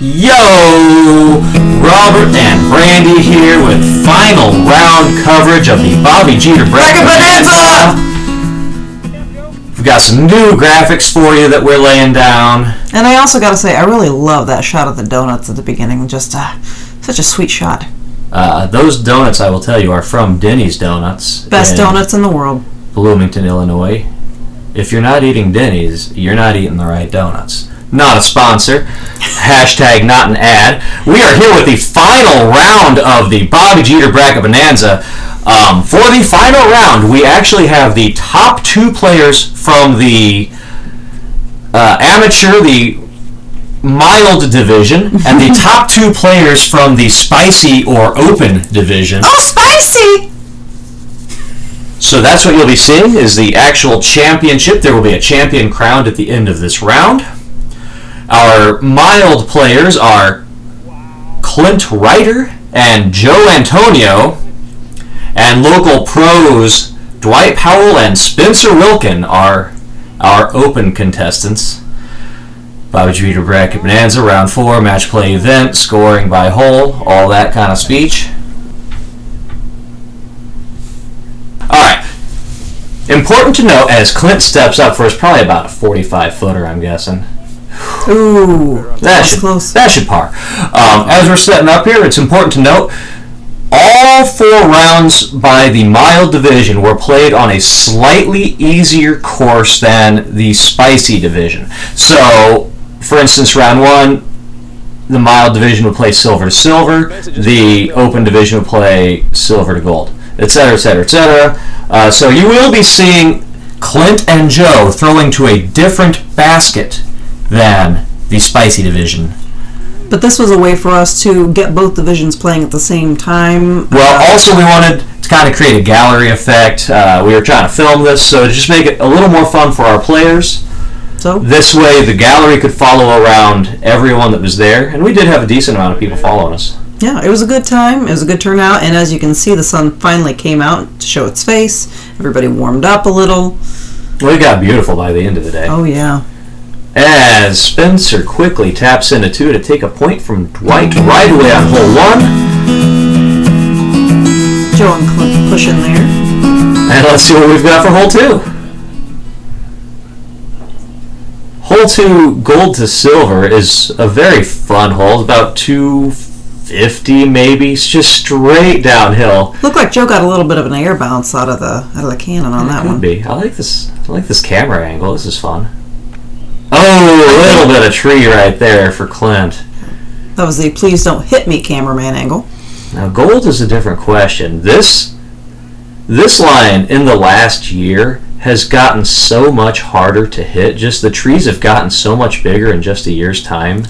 Yo! Robert and Brandy here with final round coverage of the BobbyGitr Bracket Bonanza! We've got some new graphics for you that we're laying down. And I also got to say, I really love that shot of the donuts at the beginning. Just such a sweet shot. Those donuts, I will tell you, are from Denny's Donuts. Best donuts in the world. Bloomington, Illinois. If you're not eating Denny's, you're not eating the right donuts. Not a sponsor. Hashtag not an ad. We are here with the final round of the BobbyGitr Bracket Bonanza. For the final round, we actually have the top two players from the amateur, the mild division, and the top two players from the spicy or open division. Oh, spicy! So that's what you'll be seeing is the actual championship. There will be a champion crowned at the end of this round. Our mild players are Clint Reiter and Joe Antonio, and local pros Dwight Powell and Spencer Wilken are our open contestants. BobbyGitr Bracket Bonanza, round 4, match play event, scoring by hole, all that kind of speech. Alright, important to note as Clint steps up for, it's probably about a 45-footer, I'm guessing. Ooh, that was close. That should par. As we're setting up here, it's important to note all 4 rounds by the mild division were played on a slightly easier course than the spicy division. So, for instance, round 1, the mild division would play silver to silver, the open division would play silver to gold, etc., etc., etc. So you will be seeing Clint and Joe throwing to a different basket than the spicy division. But this was a way for us to get both divisions playing at the same time. Well, also we wanted to kind of create a gallery effect. We were trying to film this, so to just make it a little more fun for our players. So this way the gallery could follow around everyone that was there, and we did have a decent amount of people following us. Yeah, it was a good time. It was a good turnout, and as you can see, the sun finally came out to show its face. Everybody warmed up a little. Well, it got beautiful by the end of the day. Oh, yeah. As Spencer quickly taps into 2 to take a point from Dwight right away on hole 1. Joe and Clint push in there. And let's see what we've got for hole 2. Hole 2, gold to silver, is a very fun hole. It's about 250 maybe. It's just straight downhill. Looked like Joe got a little bit of an air bounce out of the cannon on that one. Could be. I like this camera angle. This is fun. Oh, a little bit of tree right there for Clint. That was the please don't hit me cameraman angle. Now gold is a different question. This line in the last year has gotten so much harder to hit. Just the trees have gotten so much bigger in just a year's time.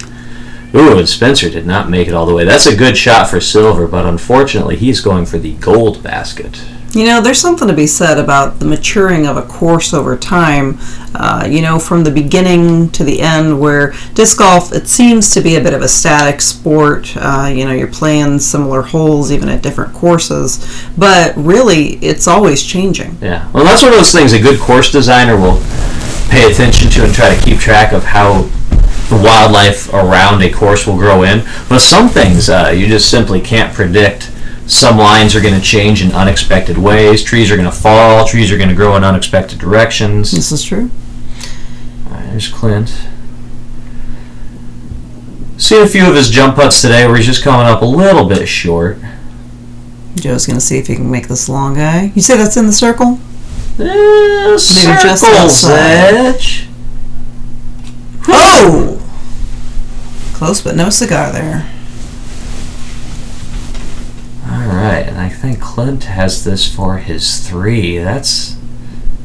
Ooh, and Spencer did not make it all the way. That's a good shot for silver, but unfortunately he's going for the gold basket. You know, there's something to be said about the maturing of a course over time, from the beginning to the end, where disc golf, it seems to be a bit of a static sport. You're playing similar holes even at different courses, but really, it's always changing. Yeah, well, that's one of those things a good course designer will pay attention to and try to keep track of how the wildlife around a course will grow in. But some things you just simply can't predict. Some lines are going to change in unexpected ways. Trees are going to fall. Trees are going to grow in unexpected directions. This is true. All right, there's Clint. Seen a few of his jump putts today where he's just coming up a little bit short. Joe's going to see if he can make this long guy. You say that's in the circle? Maybe circle's edge. Oh! Close, but no cigar there. Alright, and I think Clint has this for his 3. That's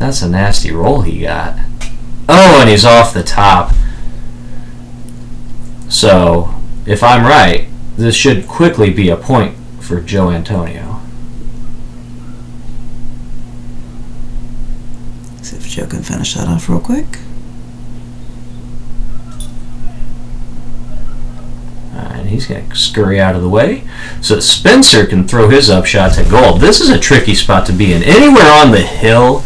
a nasty roll he got. Oh, and he's off the top. So, if I'm right, this should quickly be a point for Joe Antonio. See if Joe can finish that off real quick. And he's going to scurry out of the way. So Spencer can throw his upshot to gold. This is a tricky spot to be in. Anywhere on the hill,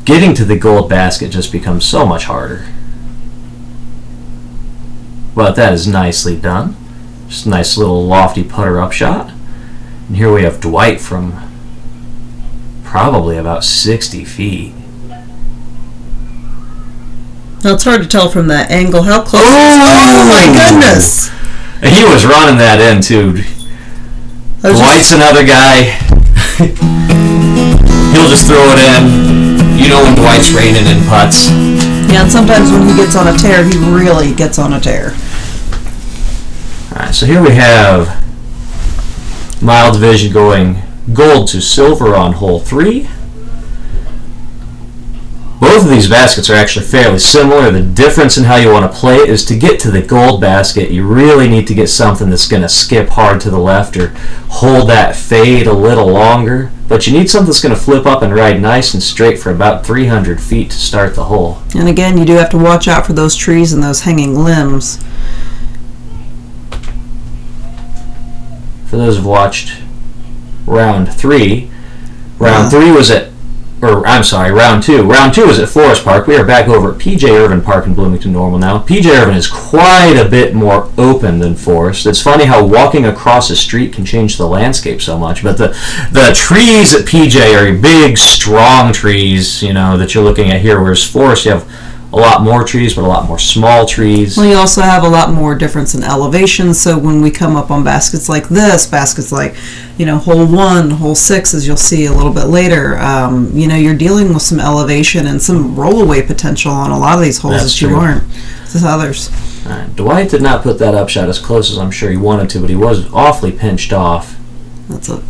getting to the gold basket just becomes so much harder. but that is nicely done. Just a nice little lofty putter up shot. And here we have Dwight from probably about 60 feet. Now it's hard to tell from that angle how close. Oh my goodness! And he was running that in too. Dwight's another guy. He'll just throw it in. You know when Dwight's raining in putts. Yeah, and sometimes when he gets on a tear, he really gets on a tear. Alright, so here we have Mile Division going gold to silver on hole 3. Both of these baskets are actually fairly similar. The difference in how you want to play it is to get to the gold basket, you really need to get something that's going to skip hard to the left or hold that fade a little longer. But you need something that's going to flip up and ride nice and straight for about 300 feet to start the hole. And again, you do have to watch out for those trees and those hanging limbs. For those who've watched round 3, round 3 was at round 2. Round 2 was at Forest Park. We are back over at PJ Irvin Park in Bloomington Normal now. PJ Irvin is quite a bit more open than Forest. It's funny how walking across a street can change the landscape so much, but the trees at PJ are big, strong trees, that you're looking at here, whereas Forest, you have a lot more trees, but a lot more small trees. Well, you also have a lot more difference in elevation, so when we come up on baskets like this, baskets like, hole 1, hole 6, as you'll see a little bit later, you're dealing with some elevation and some rollaway potential on a lot of these holes that you aren't with others. Dwight did not put that up shot as close as I'm sure he wanted to, but he was awfully pinched off.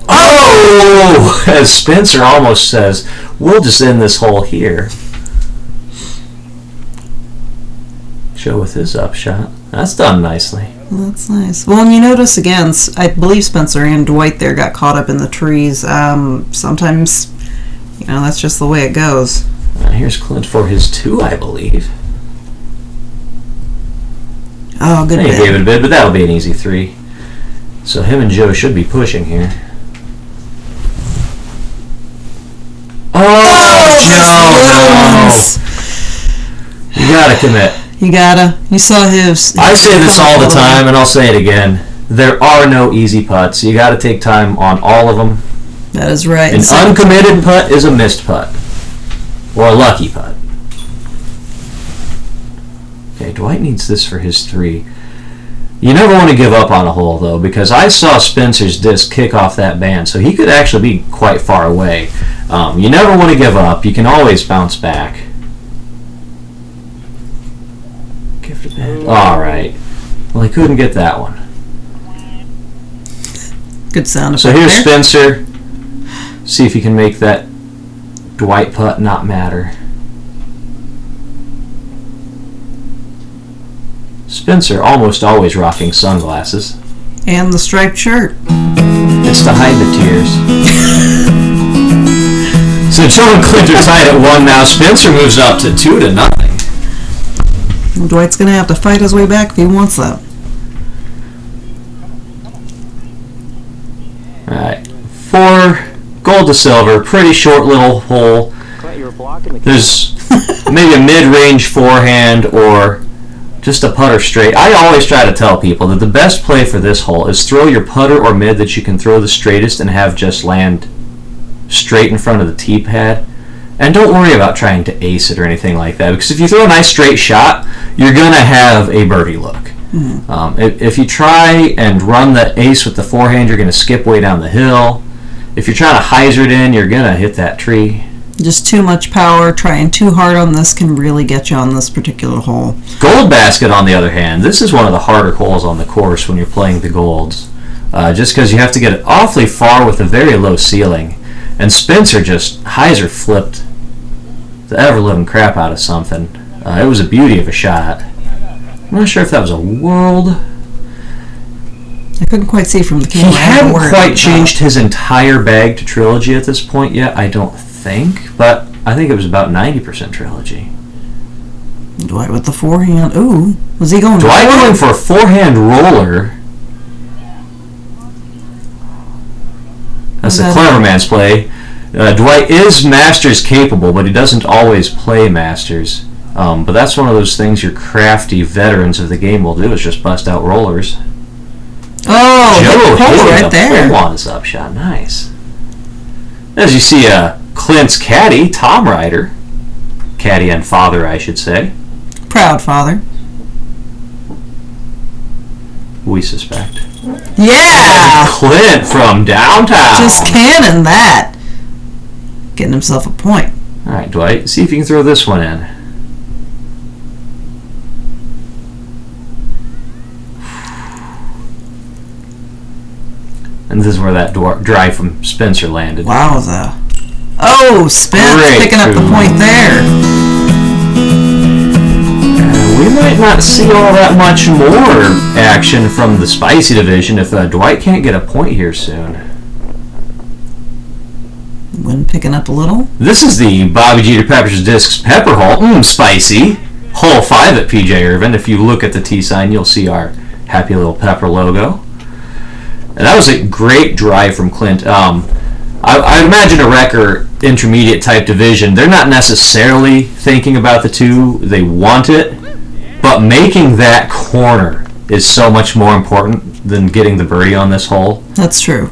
Oh! As Spencer almost says, we'll just end this hole here. Show with his upshot. That's done nicely. Well, that's nice. Well, and you notice again, I believe Spencer and Dwight there got caught up in the trees. Sometimes, that's just the way it goes. Here's Clint for his 2, I believe. Oh, good bid. He gave it a bid, but that'll be an easy 3. So him and Joe should be pushing here. Oh, Joe! You gotta commit. You saw his... I say this all the time, and I'll say it again. There are no easy putts. You got to take time on all of them. That is right. An uncommitted putt is a missed putt. Or a lucky putt. Okay, Dwight needs this for his 3. You never want to give up on a hole, though, because I saw Spencer's disc kick off that band, so he could actually be quite far away. You never want to give up. You can always bounce back. Alright. Well, he couldn't get that one. Good sound. So here's Spencer. See if he can make that Dwight putt not matter. Spencer almost always rocking sunglasses. And the striped shirt. It's to hide the tears. So Joe and Clint are tied at 1 now. Spencer moves up to 2-0. Well, Dwight's going to have to fight his way back if he wants that. Alright. 4 gold to silver. Pretty short little hole. There's maybe a mid-range forehand or just a putter straight. I always try to tell people that the best play for this hole is throw your putter or mid that you can throw the straightest and have just land straight in front of the tee pad. And don't worry about trying to ace it or anything like that, because if you throw a nice straight shot, you're going to have a birdie look. Mm-hmm. If you try and run the ace with the forehand, you're going to skip way down the hill. If you're trying to hyzer it in, you're going to hit that tree. Just too much power, trying too hard on this can really get you on this particular hole. Gold basket, on the other hand, this is one of the harder holes on the course when you're playing the golds. Just because you have to get it awfully far with a very low ceiling. And Spencer just hyzer flipped the ever-living crap out of something. It was a beauty of a shot. I'm not sure if that was a world. I couldn't quite see from the camera. He hadn't quite changed his entire bag to Trilogy at this point yet, I don't think. But I think it was about 90% Trilogy. Dwight with the forehand. Ooh, was he going? Dwight going for a forehand roller. That's a clever man's play. Dwight is Masters capable, but he doesn't always play Masters. But that's one of those things your crafty veterans of the game will do, is just bust out rollers. Oh, Joe right there. On his upshot. Nice. As you see, Clint's caddy, Tom Reiter. Caddy and father, I should say. Proud father. We suspect. Yeah! Clint from downtown. Just cannon that. Getting himself a point. All right, Dwight, see if you can throw this one in. And this is where that drive from Spencer landed. Wowza. Oh, Spence picking up the point there. We might not see all that much more action from the spicy division if Dwight can't get a point here soon. Wind picking up a little. This is the BobbyGitr Peppers Discs Pepper Hole. Spicy. Hole 5 at PJ Irvin. If you look at the T sign, you'll see our happy little pepper logo. And that was a great drive from Clint. I imagine a Wrecker intermediate type division, they're not necessarily thinking about the two. They want it. But making that corner is so much more important than getting the birdie on this hole. That's true.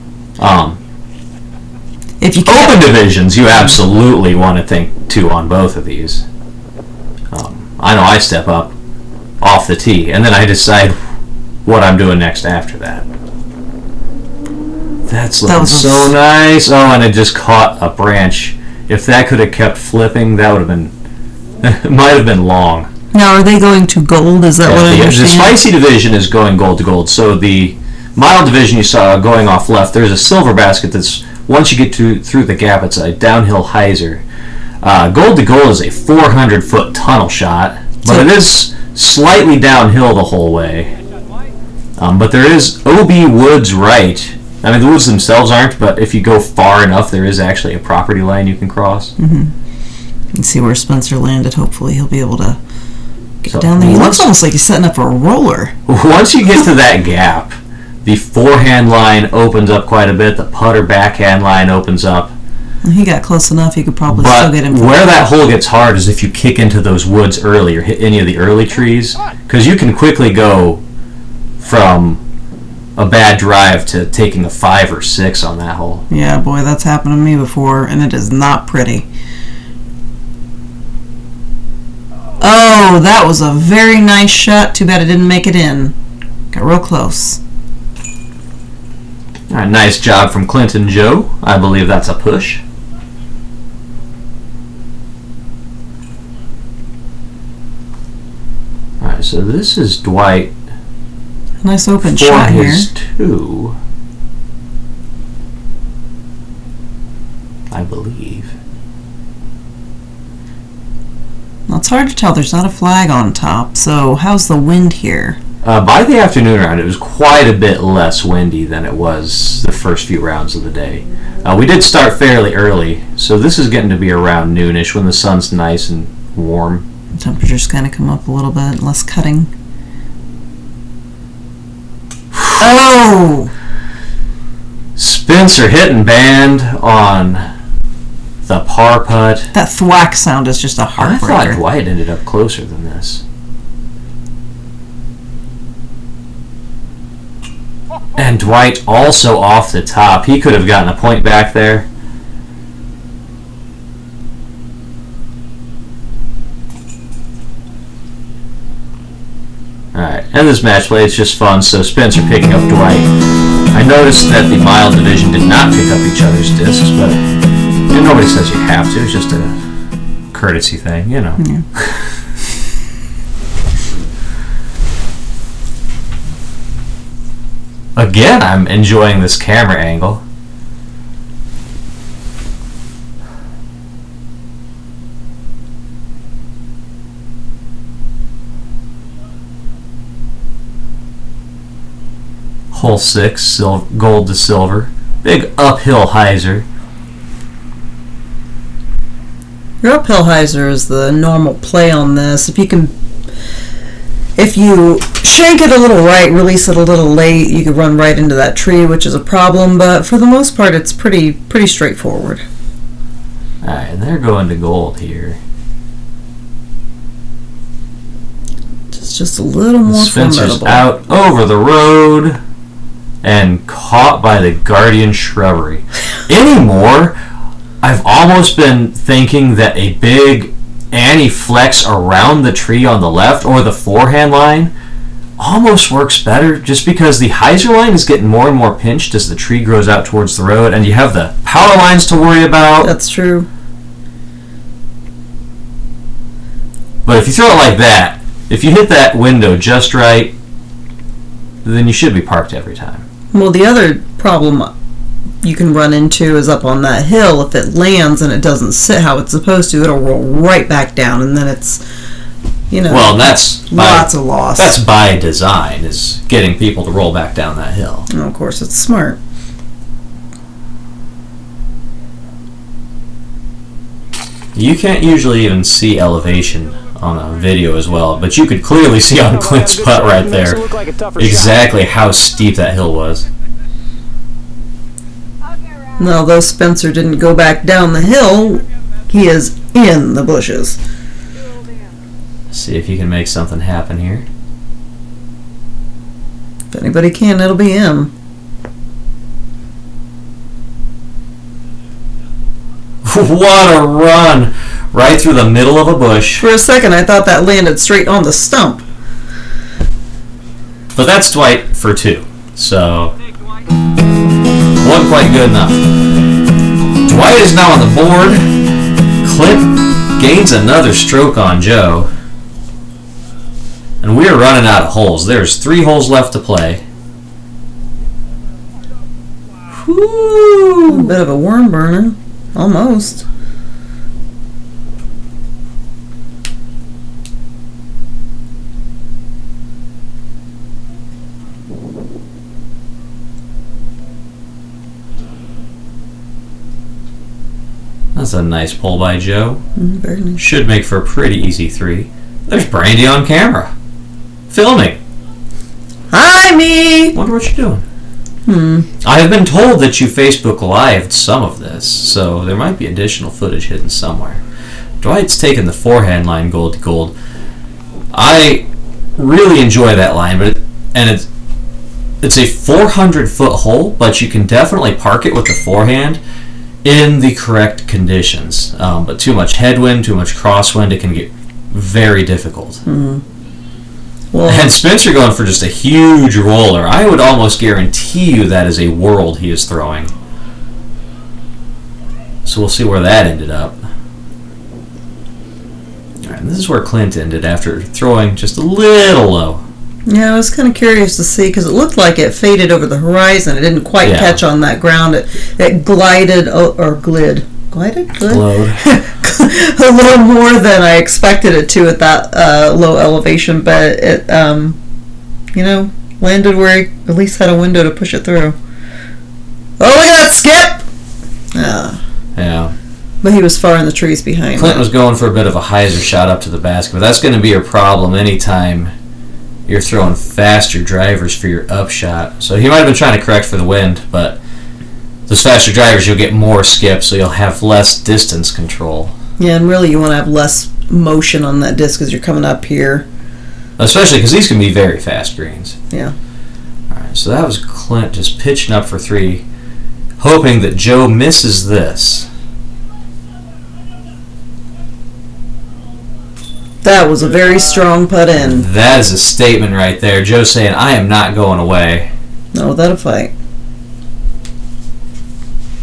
If you open divisions, you absolutely want to think two on both of these. I know I step up off the tee, and then I decide what I'm doing next after that. That's looking so nice. Oh, and it just caught a branch. If that could have kept flipping, that would have been... it might have been long. Now, are they going to gold? Is that what I understand? The spicy division is going gold to gold. So the mild division you saw going off left, there's a silver basket that's, once you get through the gap, it's a downhill hyzer. Gold to gold is a 400-foot tunnel shot, but it is slightly downhill the whole way. But there is OB Woods right. I mean, the woods themselves aren't, but if you go far enough, there is actually a property line you can cross. Mm-hmm. You can see where Spencer landed. Hopefully he'll be able to get down there. He looks almost like he's setting up a roller. Once you get to that gap, the forehand line opens up quite a bit. The putter backhand line opens up. He got close enough. He could probably still get him. Where that hole gets hard is if you kick into those woods early or hit any of the early trees, because you can quickly go from a bad drive to taking a 5 or 6 on that hole. Yeah, boy, that's happened to me before, and it is not pretty. Oh, that was a very nice shot. Too bad it didn't make it in. Got real close. All right, nice job from Clint and Joe. I believe that's a push. All right, so this is Dwight. Nice open shot here. For his 2, I believe. Well, it's hard to tell. There's not a flag on top. So how's the wind here? By the afternoon round, it was quite a bit less windy than it was the first few rounds of the day. We did start fairly early, so this is getting to be around noonish when the sun's nice and warm. The temperature's kind of come up a little bit, less cutting. Oh! Spencer hitting band on the par putt. That thwack sound is just a heartbreaker. I thought Dwight ended up closer than this. And Dwight also off the top. He could have gotten a point back there. Alright, and this match play is just fun, so Spencer picking up Dwight. I noticed that the mild division did not pick up each other's discs, but nobody says you have to. It's just a courtesy thing, you know. Yeah. Again, I'm enjoying this camera angle. Hole 6, gold to silver. Big uphill hyzer. Your uphill hyzer is the normal play on this. If you shank it a little right, release it a little late, you could run right into that tree, which is a problem, but for the most part, it's pretty straightforward. Alright, and they're going to gold here. It's just a little more Spencer's formidable. out over the road and caught by the guardian shrubbery. Anymore, I've almost been thinking that a big anti-flex around the tree on the left or the forehand line almost works better, just because the hyzer line is getting more and more pinched as the tree grows out towards the road, and you have the power lines to worry about. That's true. But if you throw it like that, if you hit that window just right, then you should be parked every time. Well, the other problem you can run into is up on that hill. If it lands and it doesn't sit how it's supposed to, it'll roll right back down, and then it's, well, that's lots of loss. That's by design, is getting people to roll back down that hill. And of course, it's smart. You can't usually even see elevation on a video as well, but you could clearly see on Clint's putt right there exactly how steep that hill was. Now, though Spencer didn't go back down the hill, he is in the bushes. See if you can make something happen here. If anybody can, it'll be him. What a run! Right through the middle of a bush. For a second, I thought that landed straight on the stump. But that's Dwight for 2, so wasn't quite good enough. Dwight is now on the board. Clint gains another stroke on Joe. And we are running out of holes. There's 3 holes left to play. Whew, a bit of a worm burner. Almost. That's a nice pull by Joe. Very nice. Should make for a pretty easy 3. There's Brandy on camera. Filming. Hi, me! Wonder what you're doing. I have been told that you Facebook Lived some of this, so there might be additional footage hidden somewhere. Dwight's taken the forehand line gold to gold. I really enjoy that line, it's a 400-foot hole, but you can definitely park it with the forehand in the correct conditions. But too much headwind, too much crosswind, it can get very difficult. Well, And Spencer going for just a huge roller. I would almost guarantee you that is a world he is throwing. So we'll see where that ended up. Alright, and this is where Clint ended after throwing just a little low. yeah, I was kind of curious to see because it looked like it faded over the horizon. It didn't quite catch on that ground. It glided or glid. Glided? Glowed. A little more than I expected it to at that low elevation, but it, landed where he at least had a window to push it through. Oh, look at that skip! Yeah. But he was far in the trees behind. Clint was going for a bit of a hyzer shot up to the basket, but that's going to be your problem anytime you're throwing faster drivers for your upshot. So he might have been trying to correct for the wind, but those faster drivers, you'll get more skips, so you'll have less distance control. Yeah, and really you want to have less motion on that disc as you're coming up here. Especially because these can be very fast greens. Yeah. Alright, so that was Clint just pitching up for 3, hoping that Joe misses this. That was a very strong putt in. That is a statement right there. Joe saying, I am not going away. Not without a fight.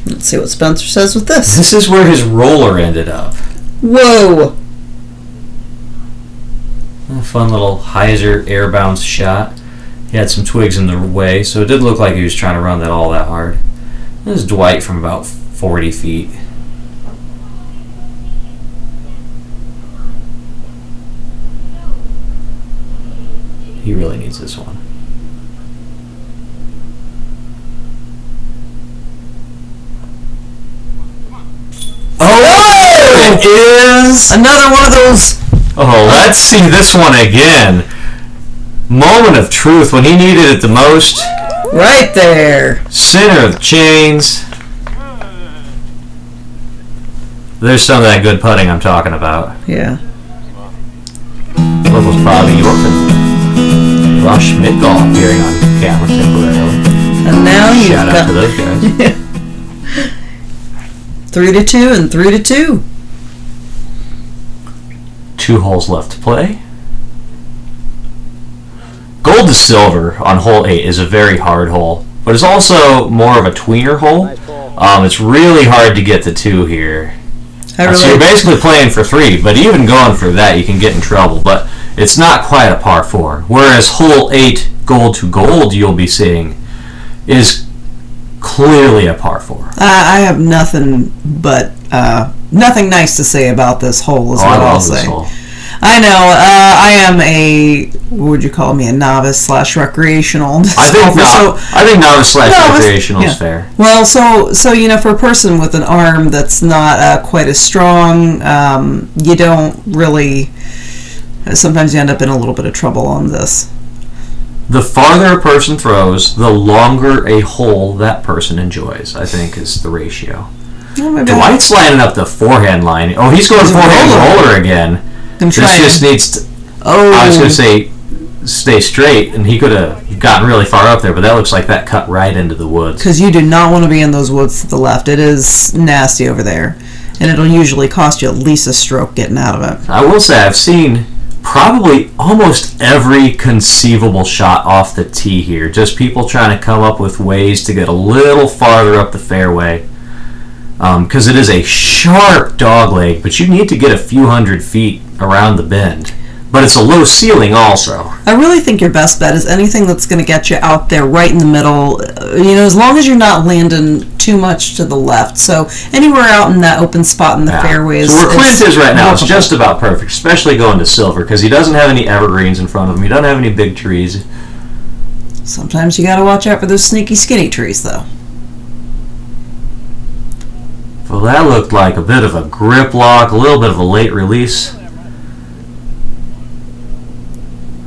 Let's see what Spencer says with this. This is where his roller ended up. Whoa! A fun little hyzer air bounce shot. He had some twigs in the way, so it did look like he was trying to run that all that hard. This is Dwight from about 40 feet. He really needs this one. Oh, it is Another one of those. Oh, let's see this one again. Moment of truth when he needed it the most. Right there. Center of the chains. There's some of that good putting I'm talking about. Yeah. What was Bobby Yorkin? Ross Schmidt Golf appearing on camera temporarily. And now you've Shout out got to those guys. 3-2 and 3-2. 2 holes left to play. Gold to silver on hole 8 is a very hard hole, but it's also more of a tweener hole. It's really hard to get the 2 here. So you're basically playing for 3, but even going for that, you can get in trouble. But it's not quite a par 4. Whereas hole 8, gold to gold, you'll be seeing, is clearly a par 4. I have nothing but nothing nice to say about this hole. Is what I'll say. This hole. I know. I am what would you call me? A novice / recreational. I think novice / recreational is fair. Well, so for a person with an arm that's not quite as strong, you don't really. Sometimes you end up in a little bit of trouble on this. The farther a person throws, the longer a hole that person enjoys, I think, is the ratio. Oh, Dwight's lining up the forehand line. Oh, he's going forehand roller again. This just needs to, I was going to say, stay straight, and he could have gotten really far up there, but that looks like that cut right into the woods. Because you do not want to be in those woods to the left. It is nasty over there, and it'll usually cost you at least a stroke getting out of it. I will say I've seen probably almost every conceivable shot off the tee here. Just people trying to come up with ways to get a little farther up the fairway. Because it is a sharp dog leg, but you need to get a few hundred feet around the bend. But it's a low ceiling also. I really think your best bet is anything that's going to get you out there right in the middle, as long as you're not landing too much to the left. So anywhere out in that open spot in the fairway So where Clint is right now, it's just about perfect, especially going to silver, because he doesn't have any evergreens in front of him. He doesn't have any big trees. Sometimes you got to watch out for those sneaky skinny trees, though. Well, that looked like a bit of a grip lock, a little bit of a late release.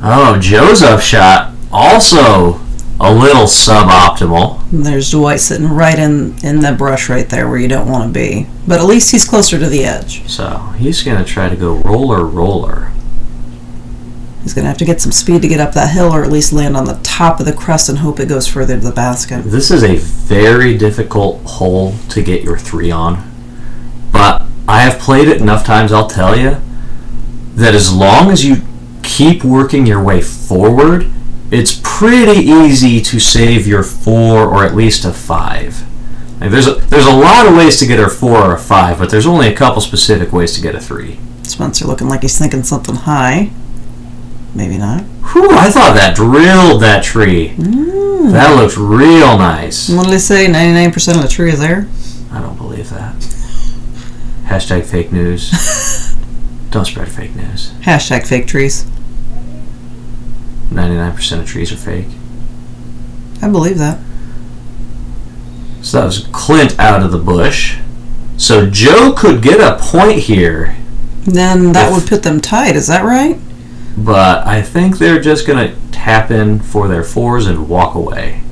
Oh, Joe's upshot also a little suboptimal. And there's Dwight sitting right in the brush right there where you don't want to be. But at least he's closer to the edge. So he's going to try to go roller. He's going to have to get some speed to get up that hill, or at least land on the top of the crest and hope it goes further to the basket. This is a very difficult hole to get your 3 on. But I have played it enough times, I'll tell you, that as long as you keep working your way forward, it's pretty easy to save your 4 or at least a 5. Like there's a lot of ways to get a 4 or a 5, but there's only a couple specific ways to get a 3. Spencer looking like he's thinking something high. Maybe not. Whew, I thought that drilled that tree. That looks real nice. What did they say? 99% of the tree is there? I don't believe that. Hashtag fake news. Don't spread fake news. Hashtag fake trees. 99% of trees are fake. I believe that. So that was Clint out of the bush. So Joe could get a point here. Then that would put them tied, is that right? But I think they're just going to tap in for their 4s and walk away.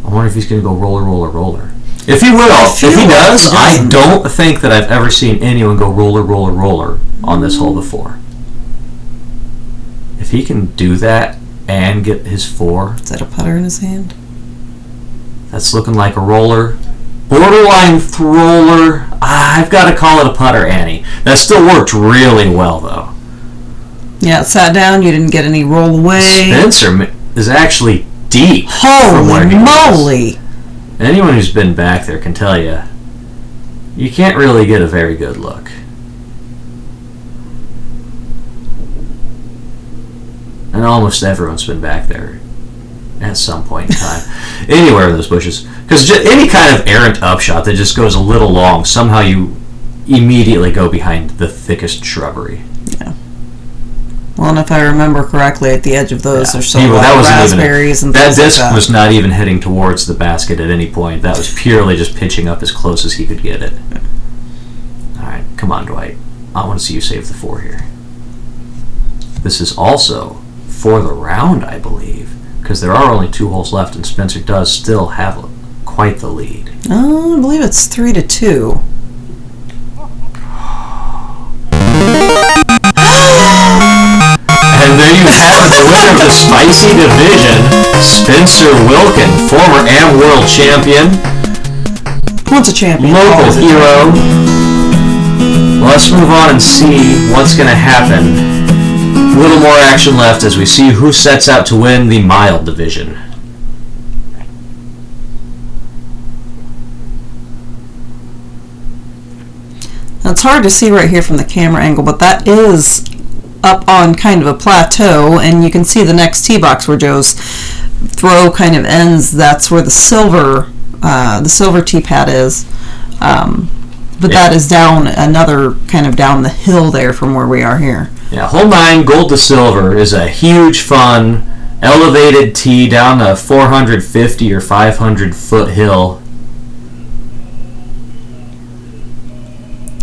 I wonder if he's going to go roller. If he will, if he does, I don't think that I've ever seen anyone go roller on this hole before. If he can do that and get his 4. Is that a putter in his hand? That's looking like a roller. Borderline roller. I've got to call it a putter, Annie. That still worked really well, though. Yeah, it sat down. You didn't get any roll away. Spencer is actually deep. Holy moly! Anyone who's been back there can tell you, you can't really get a very good look. And almost everyone's been back there at some point in time. Anywhere in those bushes. Because any kind of errant upshot that just goes a little long, somehow you immediately go behind the thickest shrubbery. Yeah. Well, and if I remember correctly, at the edge of those there's some raspberries and things like that. That disc was not even heading towards the basket at any point. That was purely just pitching up as close as he could get it. Yeah. All right, come on, Dwight. I want to see you save the 4 here. This is also for the round, I believe, because there are only 2 holes left, and Spencer does still have quite the lead. Oh, I believe it's 3-2. And there there you have it, the winner of the Spicy Division, Spencer Wilken, former AM World Champion. Once a champion. Local hero. Let's move on and see what's going to happen. A little more action left as we see who sets out to win the mild division. Now, it's hard to see right here from the camera angle, but that is up on kind of a plateau, and you can see the next tee box where Joe's throw kind of ends. That's where the silver tee pad is. But that is down another kind of down the hill there from where we are here. Yeah, hole 9, gold to silver, is a huge, fun, elevated tee down a 450 or 500 foot hill.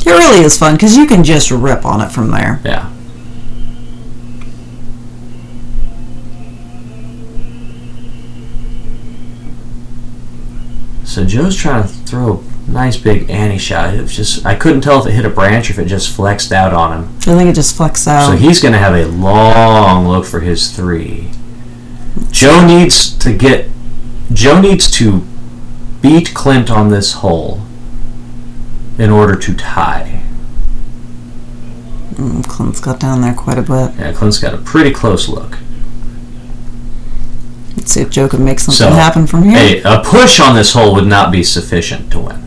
It really is fun because you can just rip on it from there. Yeah. So Joe's trying to throw a nice big Annie shot. It was just, I couldn't tell if it hit a branch or if it just flexed out on him. I think it just flexed out. So he's going to have a long look for his 3. Joe needs to beat Clint on this hole in order to tie. Clint's got down there quite a bit. Yeah, Clint's got a pretty close look. Let's see if Joe can make something happen from here. A push on this hole would not be sufficient to win.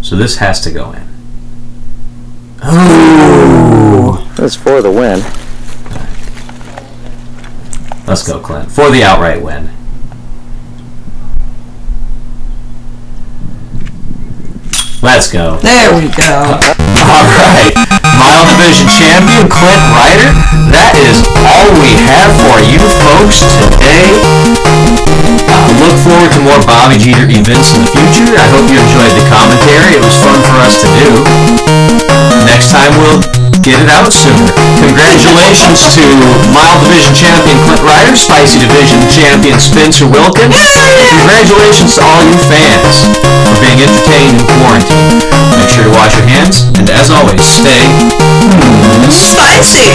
So this has to go in. Oh! That's for the win. Let's go, Clint. For the outright win. Let's go. There we go. All right. Mile Division Champion Clint Reiter. That is all we have for you folks today. Look forward to more BobbyGitr events in the future. I hope you enjoyed the commentary. It was fun for us to do. Next time we'll get it out sooner. Congratulations to Mile Division Champion Clint Reiter, Spicy Division Champion Spencer Wilken, and congratulations to all you fans for being entertained in quarantine. Make sure to wash your hands, and as always, stay spicy!